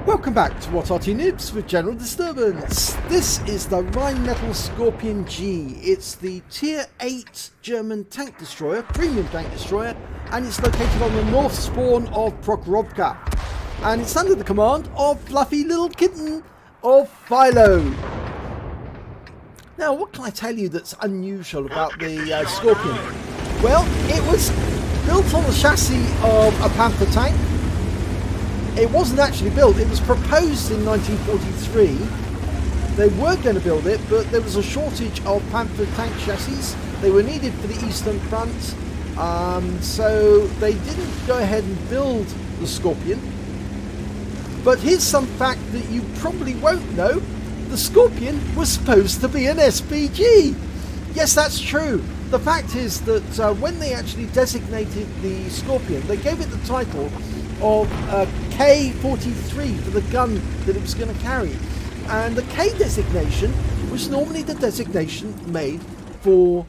Welcome back to What Arty Noobs with General Disturbance. This is the Rheinmetall Skorpion G. It's the Tier 8 German tank destroyer, premium tank destroyer, and it's located on the north spawn of Prokhorovka. And it's under the command of Fluffylilkitten of Philo. Now, what can I tell you that's unusual about the Skorpion? Well, it was built on the chassis of a Panther tank. It wasn't actually built, it was proposed in 1943. They were going to build it, but there was a shortage of Panther tank chassis. They were needed for the Eastern Front, so they didn't go ahead and build the Skorpion. But here's some fact that you probably won't know. The Skorpion was supposed to be an SPG. Yes, that's true. The fact is that when they actually designated the Skorpion, they gave it the title of K-43 for the gun that it was going to carry. And the K designation was normally the designation made for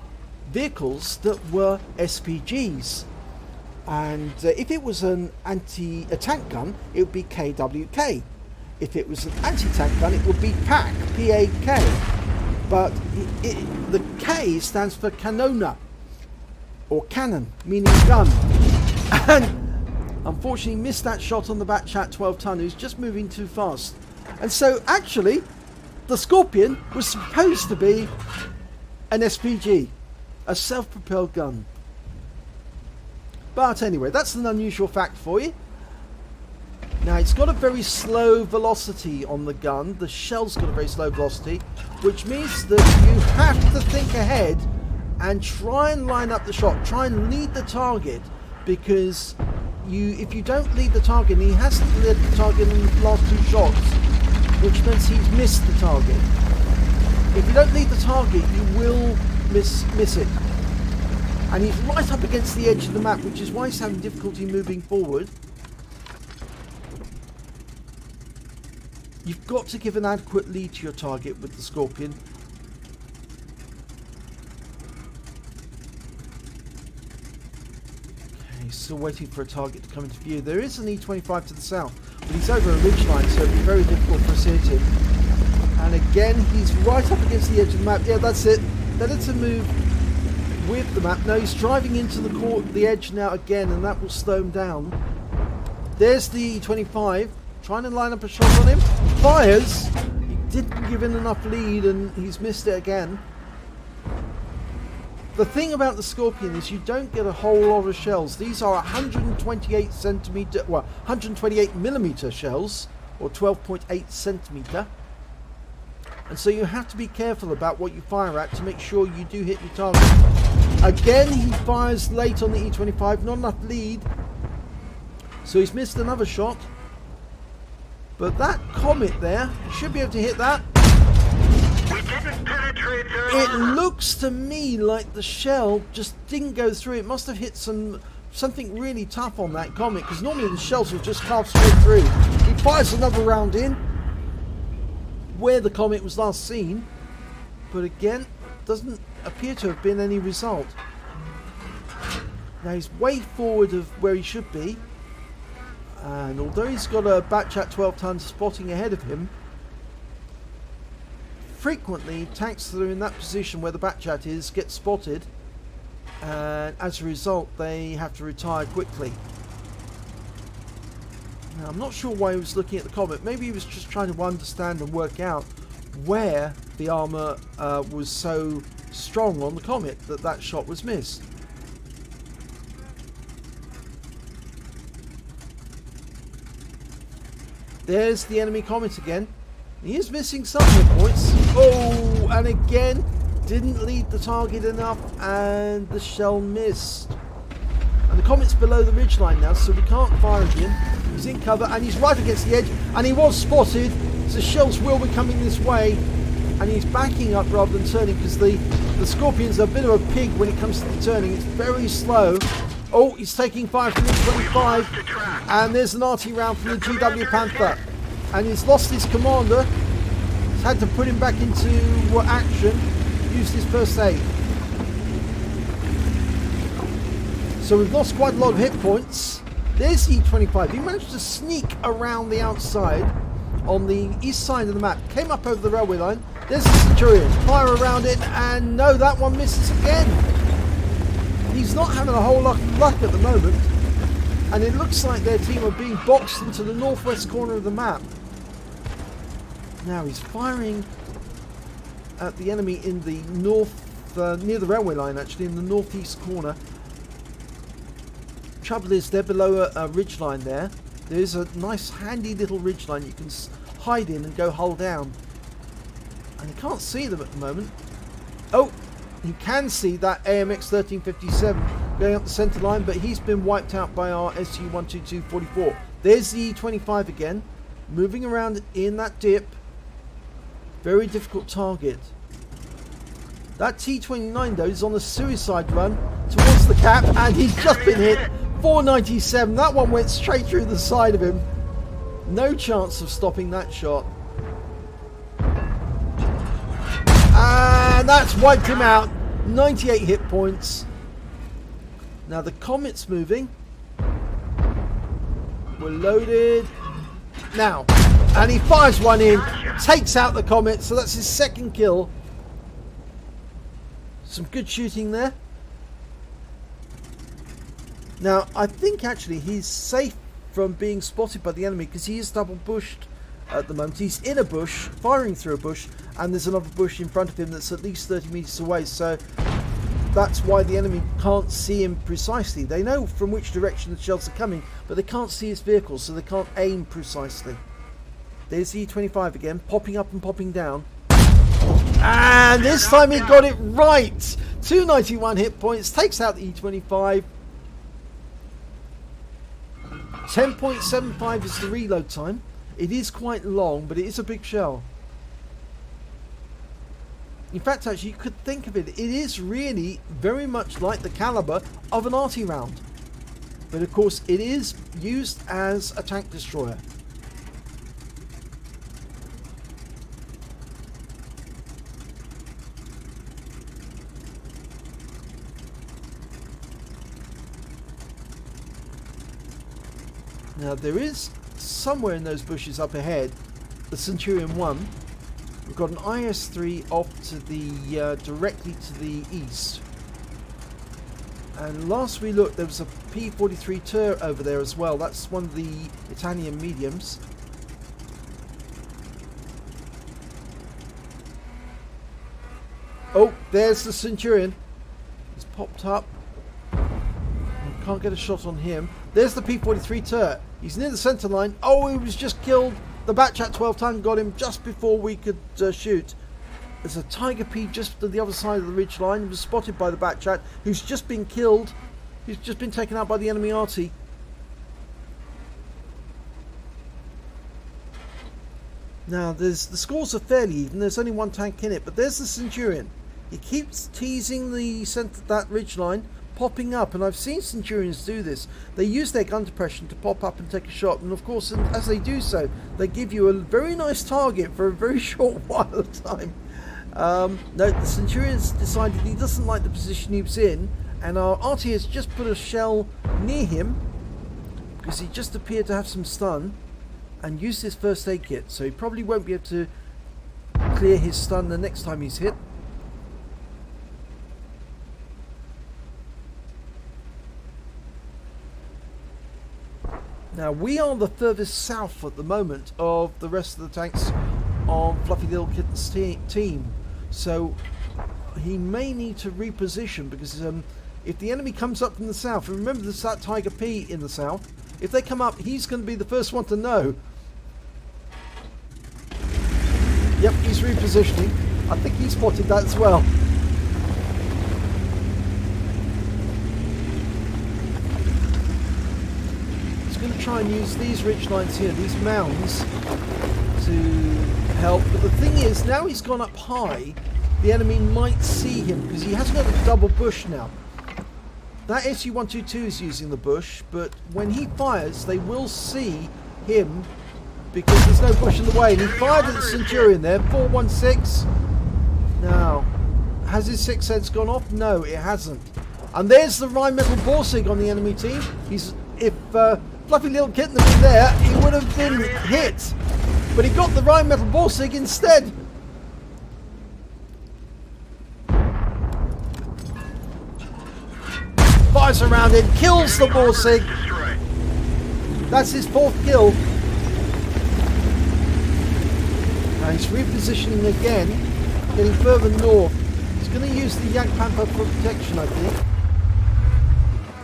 vehicles that were SPGs. And if it was an anti-tank gun, it would be KWK. If it was an anti-tank gun, it would be PAK, P-A-K. But the K stands for Kanona, or cannon, meaning gun. And unfortunately missed that shot on the Batchat 12 ton, who's just moving too fast. And so actually the Skorpion was supposed to be an SPG, a self-propelled gun. But anyway, that's an unusual fact for you. Now, it's got a very slow velocity on the gun. The shell's got a very slow velocity, which means that you have to think ahead and try and line up the shot, try and lead the target, because if you don't lead the target, and he hasn't led the target in the last two shots, which means he's missed the target. If you don't lead the target, you will miss it. And he's right up against the edge of the map, which is why he's having difficulty moving forward. You've got to give an adequate lead to your target with the Skorpion. Still waiting for a target to come into view. There is an E25 to the south, but he's over a ridgeline, so it'll be very difficult for us to hit him. And again, he's right up against the edge of the map. Yeah, that's it. Better to move with the map. No, he's driving into the edge now again, and that will slow him down. There's the E25, trying to line up a shot on him. Fires! He didn't give in enough lead, and he's missed it again. The thing about the Skorpion is you don't get a whole lot of shells. These are 128 millimeter shells, or 12.8 centimeter. And so you have to be careful about what you fire at to make sure you do hit your target. Again, he fires late on the E25, not enough lead. So he's missed another shot. But that Comet there, you should be able to hit that. It looks to me like the shell just didn't go through. It must have hit something really tough on that Comet, because normally the shells will just carve straight through. He fires another round in where the Comet was last seen, but again, doesn't appear to have been any result. Now he's way forward of where he should be, and although he's got a Batchat 12 ton spotting ahead of him, frequently tanks that are in that position where the Batchat is get spotted, and as a result they have to retire quickly. Now, I'm not sure why he was looking at the Comet. Maybe he was just trying to understand and work out where the armour was so strong on the Comet that shot was missed. There's the enemy Comet again. He is missing some hit points. Oh, and again, didn't lead the target enough, and the shell missed. And the Comet's below the ridgeline now, so we can't fire again. He's in cover, and he's right against the edge, and he was spotted, so shells will be coming this way. And he's backing up rather than turning, because the Skorpion's a bit of a pig when it comes to the turning. It's very slow. Oh, he's taking fire from the 25, and there's an Arty round from the GW Panther. And he's lost his commander. He's had to put him back into action. Used his first aid. So we've lost quite a lot of hit points. There's E25. He managed to sneak around the outside. on the east side of the map. Came up over the railway line. There's the Centurion. Fire around it, and no, that one misses again. He's not having a whole lot of luck at the moment. And it looks like their team are being boxed into the northwest corner of the map. Now he's firing at the enemy in the north, near the railway line actually, in the northeast corner. Trouble is they're below a ridge line there. There's a nice handy little ridge line you can hide in and go hull down. And you can't see them at the moment. Oh, you can see that AMX 1357 going up the centre line, but he's been wiped out by our SU-122-44. There's the E-25 again, moving around in that dip. Very difficult target. That T-29 though is on a suicide run towards the cap, and he's just been hit. 497. That one went straight through the side of him. No chance of stopping that shot. And that's wiped him out. 98 hit points. Now the Comet's moving. We're loaded. Now, and he fires one in, takes out the Comet, so that's his second kill. Some good shooting there. Now, I think actually he's safe from being spotted by the enemy because he is double bushed at the moment. He's in a bush, firing through a bush, and there's another bush in front of him that's at least 30 meters away, so that's why the enemy can't see him precisely. They know from which direction the shells are coming, but they can't see his vehicle, so they can't aim precisely. There's the E-25 again, popping up and popping down. And this time he got it right! 291 hit points, takes out the E-25. 10.75 is the reload time. It is quite long, but it is a big shell. In fact, actually, you could think of it. It is really very much like the caliber of an Arty round. But of course, it is used as a tank destroyer. Now there is somewhere in those bushes up ahead the Centurion 1. We've got an IS-3 off to the directly to the east. And last we looked there was a P-43 Tur over there as well. That's one of the Italian mediums. Oh, there's the Centurion. He's popped up. Can't get a shot on him. There's the P-43 Tur. He's near the centre line. Oh, he was just killed. The Batchat 12-ton got him just before we could shoot. There's a Tiger P just to the other side of the ridge line. He was spotted by the Batchat, who's just been killed. He's just been taken out by the enemy Arty. Now, the scores are fairly even. There's only one tank in it, but there's the Centurion. He keeps teasing the centre, that ridge line, popping up, and I've seen Centurions do this. They use their gun depression to pop up and take a shot, and of course, as they do so, they give you a very nice target for a very short while of time. No, the Centurion's decided he doesn't like the position he was in, and our Arty has just put a shell near him because he just appeared to have some stun and used his first aid kit, so he probably won't be able to clear his stun the next time he's hit. Now we are the furthest south at the moment of the rest of the tanks on Fluffylilkitten's team, so he may need to reposition because if the enemy comes up from the south, and remember there's that Tiger P in the south, if they come up he's going to be the first one to know. Yep, he's repositioning. I think he spotted that as well. Going to try and use these ridge lines here, these mounds, to help, but the thing is, now he's gone up high, the enemy might see him because he has got a double bush now. That SU-122 is using the bush, but when he fires they will see him because there's no bush in the way, and he fired at the Centurion there. 416. Now, has his sixth sense gone off? No, it hasn't. And there's the Rheinmetall Skorpion on the enemy team. If Fluffylilkitten had been there, he would have been hit. but he got the Rheinmetall Borsig instead. Fires around him, kills the Borsig. That's his 4th kill. Now he's repositioning again, getting further north. He's going to use the Jagdpanther for protection, I think.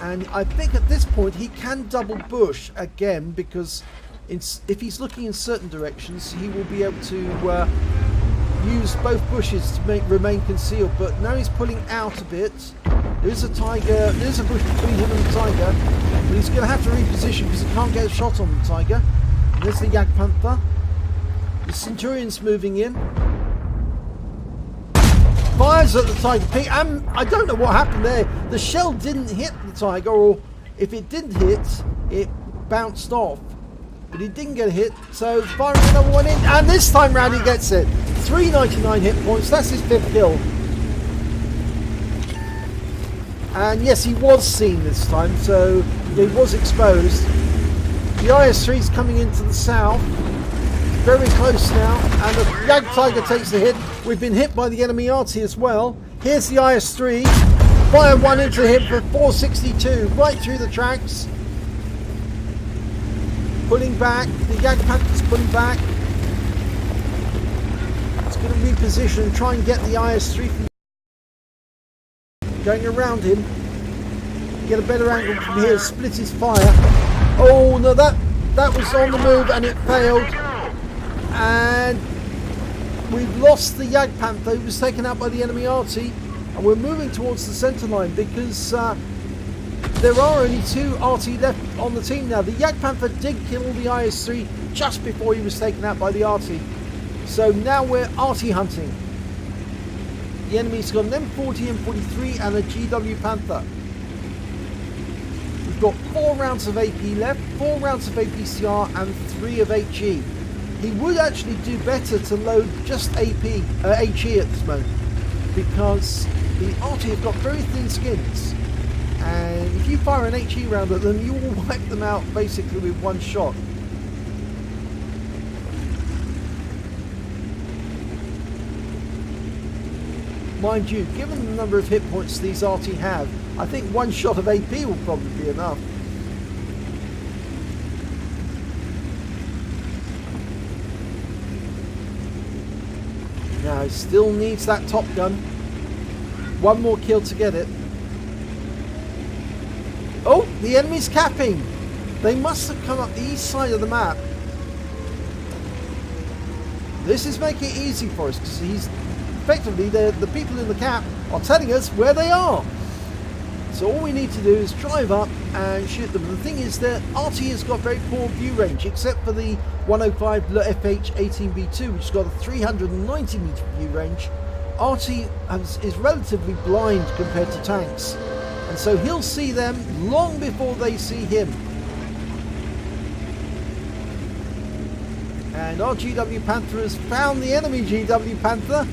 And I think at this point he can double bush again, because if he's looking in certain directions, he will be able to use both bushes to remain concealed. But now he's pulling out a bit. There's a tiger. There's a bush between him and the tiger, but he's going to have to reposition because he can't get a shot on the tiger. And there's the Jagdpanther. The Centurion's moving in. Fires at the tiger pig. I don't know what happened there. The shell didn't hit the tiger, or if it did hit, it bounced off. But he didn't get a hit, so firing another one in, and this time round he gets it. 399 hit points. That's his 5th kill. And yes, he was seen this time, so he was exposed. The IS-3 is coming into the south. Very close now, and the Jag Tiger takes the hit. We've been hit by the enemy Arty as well. Here's the IS-3. Fire one into him for 462, right through the tracks. Pulling back. The Jagdpanther's pulling back. It's going to reposition and try and get the IS-3 from going around him. Get a better angle from here. Split his fire. Oh no, that was on the move and it failed. And we've lost the Jagdpanther, who was taken out by the enemy Arty, and we're moving towards the centre line because there are only 2 Arty left on the team now. The Jagdpanther did kill the IS-3 just before he was taken out by the Arty. So now we're Arty hunting. The enemy's got an M40, M43 and a GW Panther. We've got 4 rounds of AP left, 4 rounds of APCR and 3 of HE. He would actually do better to load just HE at this moment, because the Arty have got very thin skins, and if you fire an HE round at them, you will wipe them out basically with one shot. Mind you, given the number of hit points these Arty have, I think one shot of AP will probably be enough. Now he still needs that Top Gun. One more kill to get it. Oh, the enemy's capping. They must have come up the east side of the map. This is making it easy for us because he's effectively the people in the cap are telling us where they are. So all we need to do is drive up and shoot them. And the thing is that Arty has got very poor view range, except for the 105 FH18B2, which has got a 390 meter view range. Arty is relatively blind compared to tanks, and so he'll see them long before they see him. And our GW Panther has found the enemy GW Panther,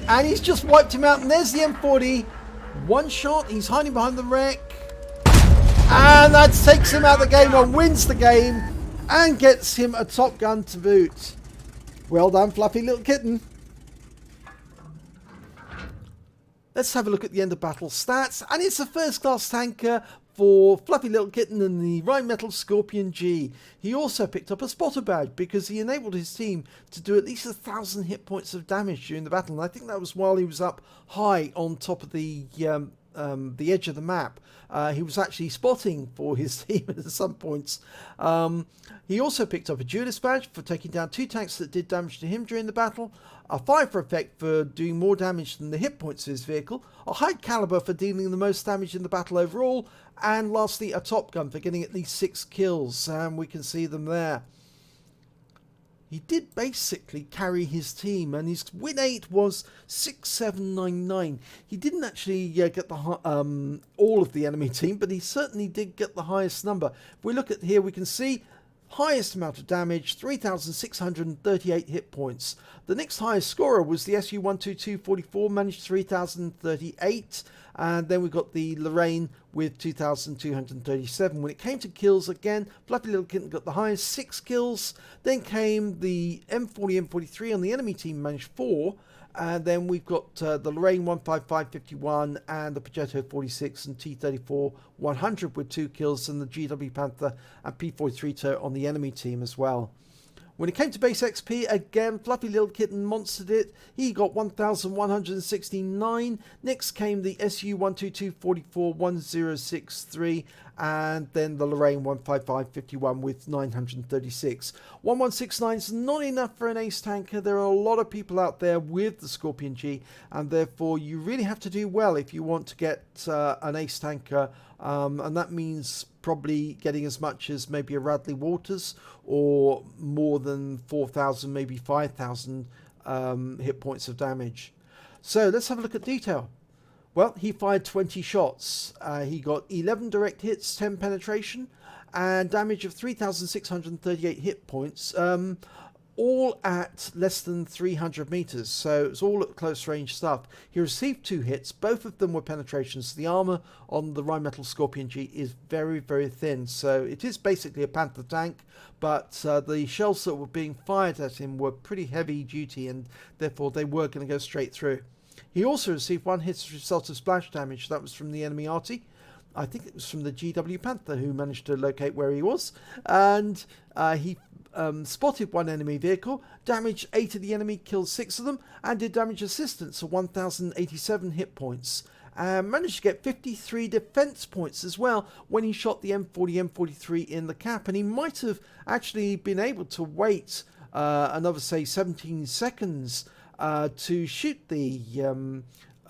and he's just wiped him out. And there's the M40. One shot, he's hiding behind the wreck, and that takes him out of the game and wins the game and gets him a Top Gun to boot. Well done, Fluffy Little Kitten. Let's have a look at the end of battle stats, and it's a first class tanker for Fluffy Little Kitten and the Rheinmetall Skorpion G. He also picked up a spotter badge because he enabled his team to do at least 1,000 hit points of damage during the battle, and I think that was while he was up high on top of the edge of the map. He was actually spotting for his team at some points. He also picked up a duelist badge for taking down 2 tanks that did damage to him during the battle, a Fifer effect for doing more damage than the hit points of his vehicle, a high caliber for dealing the most damage in the battle overall, and lastly a Top Gun for getting at least 6 kills, and we can see them there. He did basically carry his team, and his win 8 was 6799. He didn't actually get the all of the enemy team, but he certainly did get the highest number. If we look at here, we can see highest amount of damage, 3,638 hit points. The next highest scorer was the SU-12244, managed 3,038. And then we've got the Lorraine with 2,237. When it came to kills, again, Fluffylilkitten got the highest, 6 kills. Then came the M40, M43 on the enemy team, managed 4. And then we've got the Lorraine 15551 and the Progetto 46 and T34 100 with 2 kills, and the GW Panther and P43 on the enemy team as well. When it came to base XP, again, Fluffylilkitten monstered it. He got 1,169. Next came the SU 12244 1063, and then the Lorraine 15551 with 936. 1169 is not enough for an ace tanker. There are a lot of people out there with the Skorpion G, and therefore you really have to do well if you want to get an ace tanker, and that means probably getting as much as maybe a Radley Walters, or more than 4,000, maybe 5,000 hit points of damage. So let's have a look at detail. Well, he fired 20 shots. He got 11 direct hits, 10 penetration, and damage of 3,638 hit points, all at less than 300 meters. So it's all at close range stuff. He received 2 hits. Both of them were penetrations. The armor on the Rheinmetall Skorpion G is very, very thin. So it is basically a Panther tank, but the shells that were being fired at him were pretty heavy duty, and therefore they were going to go straight through. He also received 1 hit as a result of splash damage. That was from the enemy Arty. I think it was from the GW Panther, who managed to locate where he was. And he spotted 1 enemy vehicle, damaged 8 of the enemy, killed 6 of them, and did damage assistance of 1,087 hit points. Managed to get 53 defense points as well when he shot the M40, M43 in the cap. And he might have actually been able to wait another, say, 17 seconds to shoot the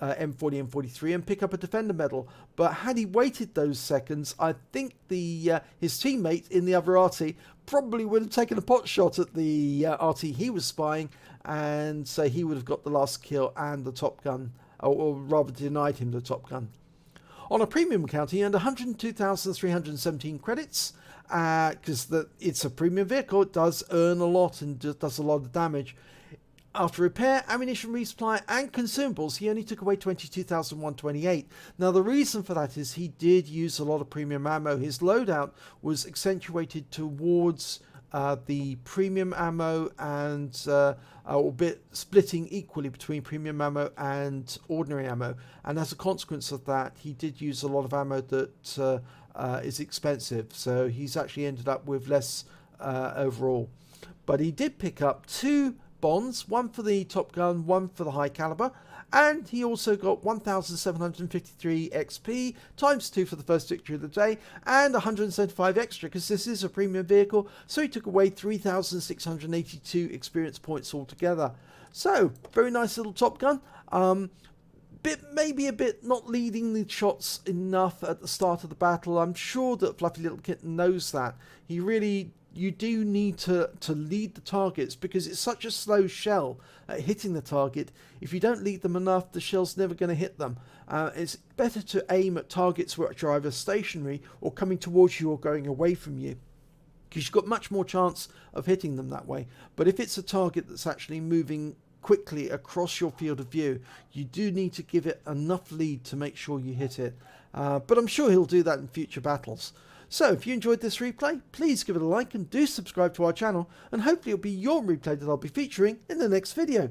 M40, M43 and pick up a defender medal. But had he waited those seconds, I think his teammate in the other Arty probably would have taken a pot shot at the Arty he was spying, and so he would have got the last kill and the Top Gun, or rather denied him the Top Gun. On a premium account, he earned 102,317 credits, because it's a premium vehicle. It does earn a lot and does a lot of damage. After repair, ammunition resupply and consumables, he only took away 22,128. Now the reason for that is he did use a lot of premium ammo. His loadout was accentuated towards the premium ammo and a bit splitting equally between premium ammo and ordinary ammo. And as a consequence of that, he did use a lot of ammo that is expensive. So he's actually ended up with less overall. But he did pick up 2 bonds, 1 for the Top Gun, 1 for the high caliber, and he also got 1,753 XP times 2 for the first victory of the day, and 175 extra because this is a premium vehicle, so he took away 3,682 experience points altogether. So very nice little Top Gun. Maybe a bit not leading the shots enough at the start of the battle. I'm sure that Fluffylilkitten knows that. You do need to lead the targets, because it's such a slow shell at hitting the target. If you don't lead them enough, the shell's never going to hit them. It's better to aim at targets which are either stationary or coming towards you or going away from you, because you've got much more chance of hitting them that way. But if it's a target that's actually moving quickly across your field of view, you do need to give it enough lead to make sure you hit it. But I'm sure he'll do that in future battles. So if you enjoyed this replay, please give it a like and do subscribe to our channel, and hopefully it'll be your replay that I'll be featuring in the next video.